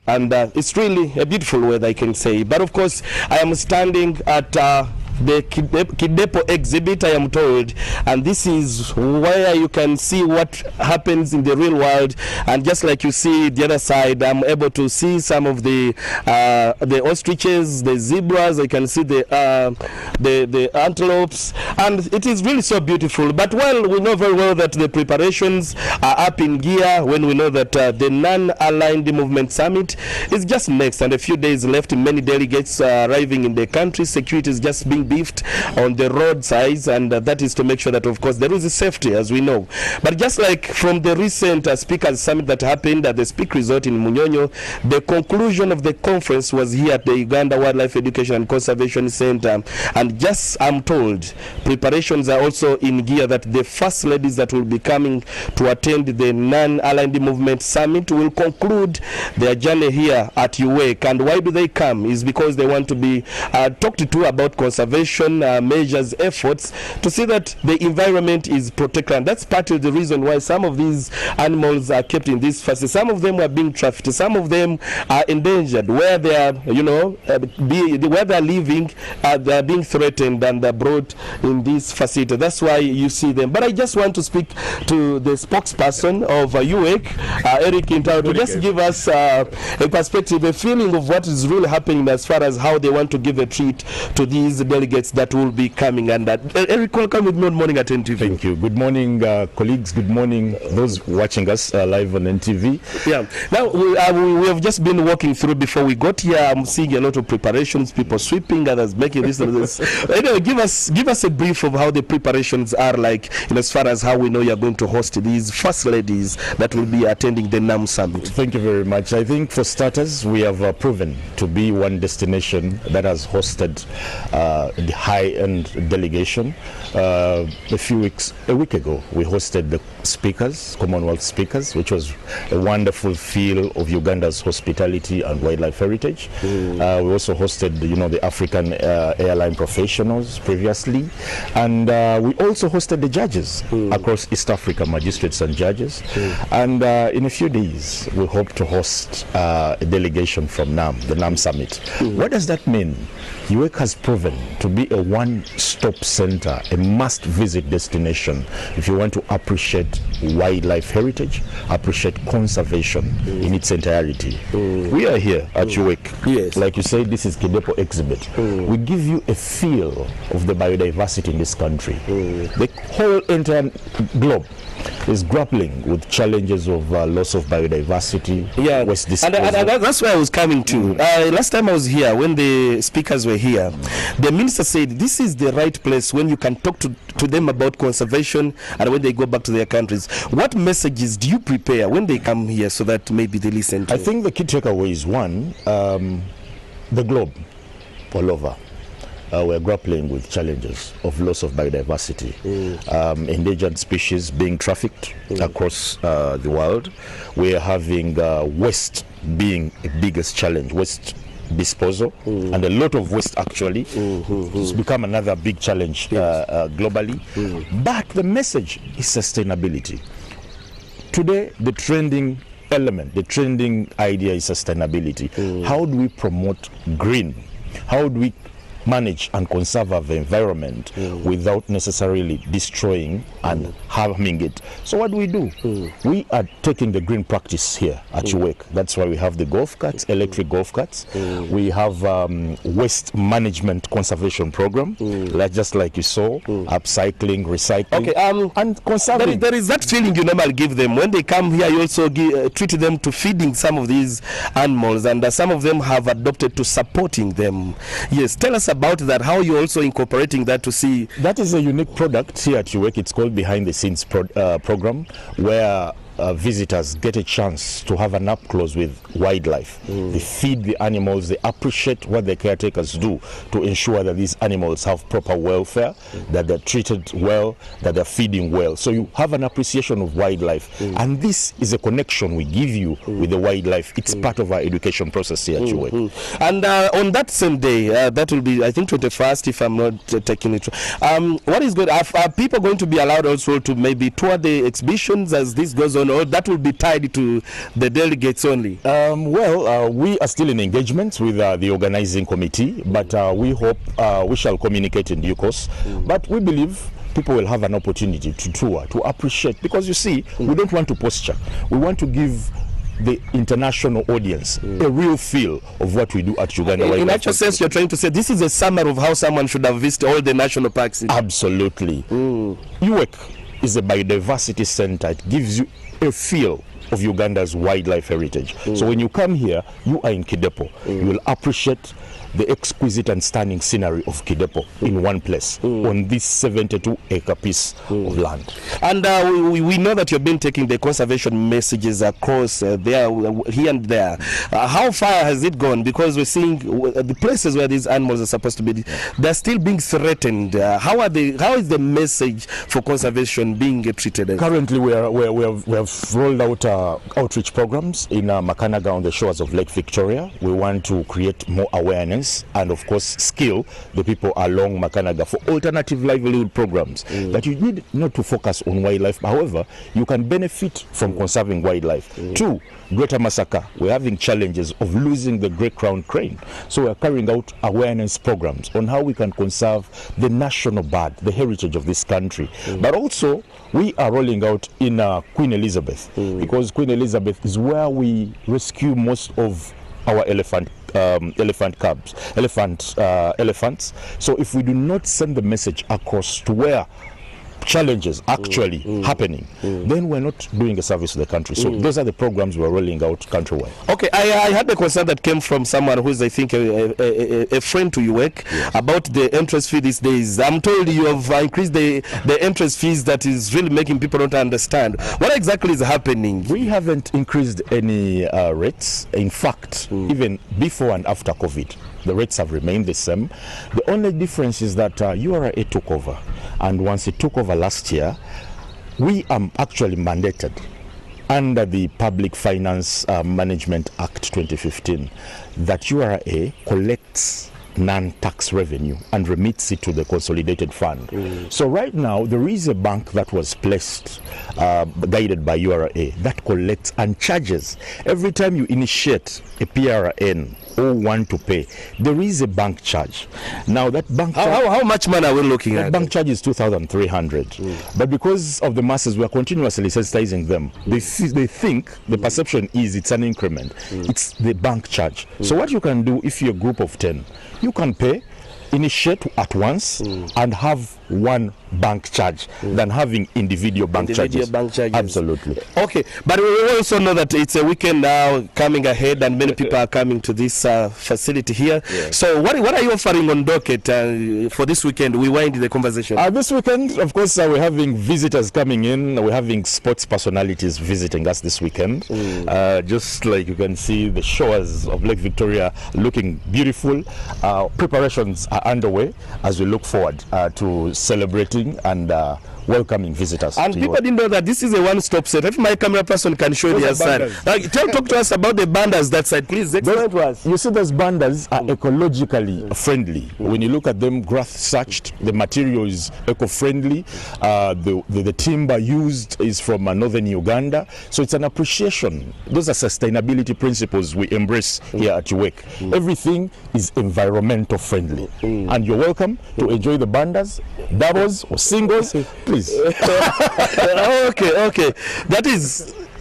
and it's really a beautiful weather, I can say. But of course, I am standing at the Kidepo exhibit, I am told, and this is where you can see what happens in the real world. And just like you see the other side, I'm able to see some of the ostriches, the zebras. I can see the antelopes, and it is really so beautiful. But well, we know very well that the preparations are up in gear when we know that the Non-Aligned Movement Summit is just next, and a few days left. Many delegates arriving in the country. Security is just being beefed on the roadsides, and that is to make sure that, of course, there is safety, as we know. But just like from the recent Speakers Summit that happened at the Speak Resort in Munyonyo, the conclusion of the conference was here at the Uganda Wildlife Education and Conservation Center. And just, I'm told, preparations are also in gear that the first ladies that will be coming to attend the Non-Aligned Movement Summit will conclude their journey here at UWEC. And why do they come? Is because they want to be talked to about conservation measures, efforts to see that the environment is protected. And that's part of the reason why some of these animals are kept in this facility. Some of them are being trafficked. Some of them are endangered. Where they are, where they are living, they are being threatened and they're brought in this facility. That's why you see them. But I just want to speak to the spokesperson of UWEC, Eric Intao, to just give us a perspective, a feeling of what is really happening as far as how they want to give a treat to these delegates that will be coming. And Eric, welcome with me on Morning at NTV. Thank you. Good morning, colleagues. Good morning, those watching us live on NTV. Yeah. Now, we have just been walking through before we got here. I'm seeing a lot of preparations, people sweeping, others making this and this. Anyway, give us a brief of how the preparations are like, as far as how we know you're going to host these first ladies that will be attending the NAM Summit. Thank you very much. I think for starters, we have proven to be one destination that has hosted the high-end delegation. A week ago, we hosted the speakers, Commonwealth speakers, which was a wonderful feel of Uganda's hospitality and wildlife heritage. We also hosted, the African airline professionals previously, and we also hosted the judges across East Africa, magistrates and judges. And in a few days, we hope to host a delegation from NAM, the NAM Summit. What does that mean? UWEC has proven to be a one-stop center, a must-visit destination if you want to appreciate wildlife heritage, appreciate conservation in its entirety. We are here at UWEC. Yes. Like you say, this is Kidepo exhibit. We give you a feel of the biodiversity in this country. The whole entire globe is grappling with challenges of loss of biodiversity, waste disposal. And that's where I was coming to. Last time I was here, when the speakers were here, the minister said this is the right place when you can talk to them about conservation and when they go back to their countries. What messages do you prepare when they come here so that maybe they listen to? I think the key takeaway is one, the globe all over. We're grappling with challenges of loss of biodiversity, endangered species being trafficked across the world. We're having waste being the biggest challenge, waste disposal, and a lot of waste actually has become another big challenge globally. But the message is sustainability. Today, the trending element, the trending idea is sustainability. How do we promote green? How do we manage and conserve our environment without necessarily destroying and harming it? So what do? We are taking the green practice here at UWEC. That's why we have the golf carts, electric golf carts. We have waste management conservation program, just like you saw, upcycling, recycling, and conserving. There is that feeling you normally give them when they come here. You also treat them to feeding some of these animals, and some of them have adopted to supporting them. Yes, tell us about that, how you're also incorporating that to see. That is a unique product here at UWEC. It's called Behind the Scenes program, where visitors get a chance to have an up close with wildlife. They feed the animals, they appreciate what the caretakers do to ensure that these animals have proper welfare, that they're treated well, that they're feeding well. So you have an appreciation of wildlife, and this is a connection we give you with the wildlife. It's part of our education process here at UWEC. And on that same day, that will be, I think, 21st, if I'm not taking it wrong. What is good? Are people going to be allowed also to maybe tour the exhibitions as this goes on on, or that will be tied to the delegates only? We are still in engagement with the organizing committee, but we hope we shall communicate in due course. But we believe people will have an opportunity to tour, to appreciate, because you see, we don't want to posture. We want to give the international audience a real feel of what we do at Uganda. In actual sense, you're trying to say this is a summary of how someone should have visited all the national parks. Absolutely. UWEC is a biodiversity center. It gives you a feel of Uganda's wildlife heritage. So when you come here, you are in Kidepo. You will appreciate the exquisite and stunning scenery of Kidepo in one place on this 72-acre piece of land. And we know that you've been taking the conservation messages across there, here and there. How far has it gone? Because we're seeing the places where these animals are supposed to be, they're still being threatened. How is the message for conservation being treated? Currently, we have rolled out outreach programs in Makanaga on the shores of Lake Victoria. We want to create more awareness and of course skill the people along Makanaga for alternative livelihood programs, that you need not to focus on wildlife. However, you can benefit from conserving wildlife. 2, Greater Masaka, we're having challenges of losing the great crowned crane, so we're carrying out awareness programs on how we can conserve the national bird, the heritage of this country. But also we are rolling out in Queen Elizabeth, because Queen Elizabeth is where we rescue most of our elephants. So if we do not send the message across to where challenges actually happening, then we're not doing a service to the country. So those are the programs we're rolling out countrywide. Okay, I had a concern that came from someone who is, I think, a friend to UWEC about the entrance fee these days. I'm told you have increased the entrance fees, that is really making people not understand. What exactly is happening? We haven't increased any rates. In fact, even before and after COVID, the rates have remained the same. The only difference is that URA took over. And once it took over last year, we are actually mandated under the Public Finance Management Act 2015 that URA collects non-tax revenue and remits it to the consolidated fund. So right now there is a bank that was placed guided by URA that collects and charges every time you initiate a PRN or want to pay. There is a bank charge. Now that bank how much money are we looking at? Bank charge is 2,300. But because of the masses, we are continuously sensitizing them. They think the perception is it's an increment. It's the bank charge. So what you can do, if you're a group of 10, you can pay, initiate at once, and have one bank charge than having individual bank charges. Absolutely. Okay, but we also know that it's a weekend now coming ahead, and many people are coming to this facility here. So what are you offering on docket for this weekend? We wind the conversation. This weekend, of course, we're having visitors coming in. We're having sports personalities visiting us this weekend. Just like you can see, the shores of Lake Victoria looking beautiful. Preparations are underway as we look forward to celebrating and welcoming visitors. And people didn't know that this is a one-stop set. If my camera person can show their side. Talk to us about the bandas that side, please. Explain to us. You see, those bandas are ecologically friendly. When you look at them, grass-thatched, the material is eco-friendly. The timber used is from northern Uganda. So it's an appreciation. Those are sustainability principles we embrace here at UWEC. Everything is environmental friendly. And you're welcome to enjoy the bandas, doubles or singles. Please. Okay.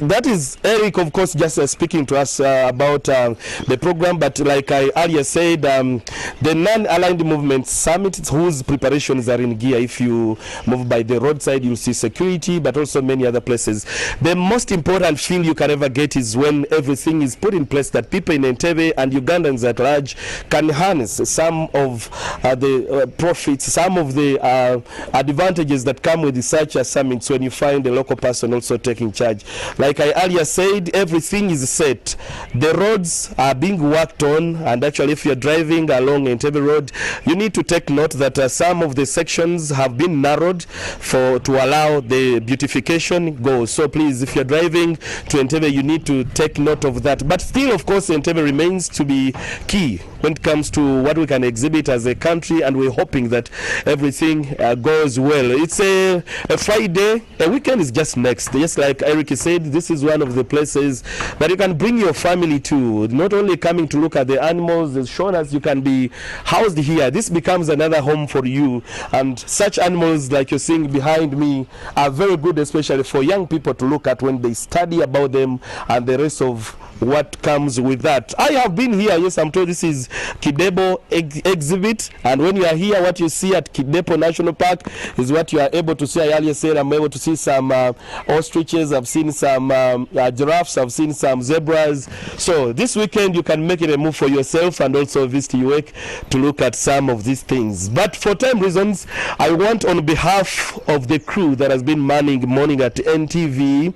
That is Eric, of course, just speaking to us about the program. But like I earlier said, the non-aligned movement summit, whose preparations are in gear. If you move by the roadside, you'll see security, but also many other places. The most important feel you can ever get is when everything is put in place, that people in Entebbe and Ugandans at large can harness some of the profits, some of the advantages that come with such a summit when you find a local person also taking charge. Like I earlier said, everything is set. The roads are being worked on, and actually if you're driving along Entebbe Road, you need to take note that some of the sections have been narrowed to allow the beautification go. So please, if you're driving to Entebbe, you need to take note of that. But still, of course, Entebbe remains to be key when it comes to what we can exhibit as a country, and we're hoping that everything goes well. It's a Friday. A weekend is just next. Just like Eric said, this is one of the places that you can bring your family to, not only coming to look at the animals. As shown as you can be housed here, this becomes another home for you. And such animals like you're seeing behind me are very good, especially for young people to look at when they study about them and the rest of what comes with that. I have been here. Yes, I'm told this is Kidebo exhibit, and when you are here, what you see at Kidebo National Park is what you are able to see. I earlier said I'm able to see some ostriches, I've seen some giraffes, I've seen some zebras. So this weekend you can make it a move for yourself and also visit UWEC to look at some of these things. But for time reasons, I want, on behalf of the crew that has been manning Morning at NTV,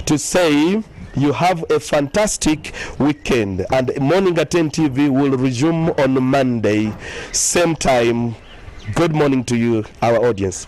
to say you have a fantastic weekend, and Morning at NTV will resume on Monday, same time. Good morning to you, our audience.